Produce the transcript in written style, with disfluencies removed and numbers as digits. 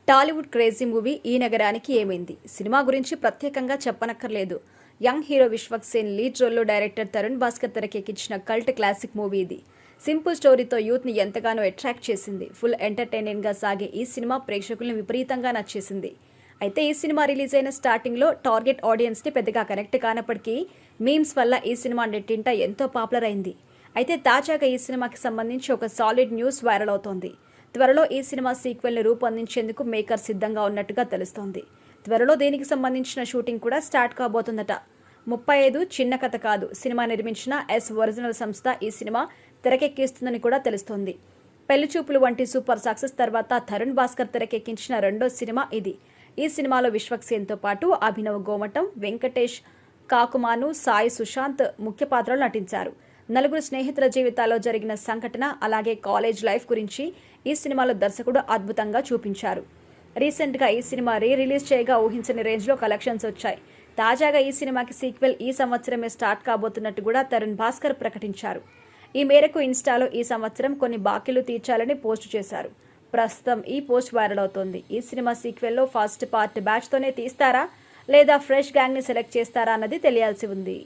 Tollywood crazy movie ఈ నగరానికి ఏమైంది సినిమా గురించి ప్రత్యేకంగా చెప్పనక్కర్లేదు. Young hero Vishwak Sen lead రోల్లో డైరెక్టర్ తరుణ్ భాస్కర్ తెరకెక్కించిన కల్ట్ క్లాసిక్ మూవీ ఇది. సింపుల్ స్టోరీతో యూత్ ని ఎంతగానో అట్రాక్ట్ చేసింది. ఫుల్ ఎంటర్టైనింగ్ గా సాగే ఈ సినిమా ప్రేక్షకులను విపరీతంగా నచ్చేసింది. అయితే ఈ సినిమా రిలీజ్ అయిన స్టార్టింగ్ లో టార్గెట్ ఆడియన్స్ ని పెద్దగా కనెక్ట్ కానప్పటికీ మీమ్స్ వల్ల ఈ సినిమా నెట్టింట ఎంతో పాపులర్ అయింది. అయితే తాజాగా ఈ సినిమాకి సంబంధించి ఒక సాలిడ్ న్యూస్ వైరల్ అవుతోంది. త్వరలో ఈ సినిమా సీక్వెల్ ని రూపొందించేందుకు మేకర్ సిద్ధంగా ఉన్నట్టుగా తెలుస్తోంది. త్వరలో దీనికి సంబంధించిన షూటింగ్ కూడా స్టార్ట్ కాబోతుందట. 35 చిన్న కథ కాదు సినిమా నిర్మించిన ఎస్ ఒరిజినల్ సంస్థ ఈ సినిమా తెరకెక్కిస్తుందని కూడా తెలుస్తోంది. పెళ్లిచూపులు వంటి సూపర్ సక్సెస్ తర్వాత తరుణ్ భాస్కర్ తెరకెక్కించిన రెండో సినిమా ఇది. ఈ సినిమాలో విశ్వక్ సేన్ తో పాటు అభినవ్ గోమటం, వెంకటేష్ కాకుమాను, సాయి సుశాంత్ ముఖ్య పాత్రలు నటించారు. నలుగురు స్నేహితుల జీవితాల్లో జరిగిన సంఘటన అలాగే కాలేజ్ లైఫ్ గురించి ఈ సినిమాలో దర్శకుడు అద్భుతంగా చూపించారు. రీసెంట్ గా ఈ సినిమా రిలీజ్ చేయగా ఊహించని రేంజ్ లో కలెక్షన్స్ వచ్చాయి. తాజాగా ఈ సినిమాకి సీక్వెల్ ఈ సంవత్సరమే స్టార్ట్ కాబోతున్నట్టు కూడా తరుణ్ భాస్కర్ ప్రకటించారు. ఈ మేరకు ఇన్స్టాలో ఈ సంవత్సరం కొన్ని బాకీలు తీర్చాలని పోస్ట్ చేశారు. ప్రస్తుతం ఈ పోస్ట్ వైరల్ అవుతోంది. ఈ సినిమా సీక్వెల్లో ఫస్ట్ పార్ట్ బ్యాచ్ తోనే తీస్తారా లేదా ఫ్రెష్ గ్యాంగ్ ని సెలెక్ట్ చేస్తారా అన్నది తెలియాల్సి ఉంది.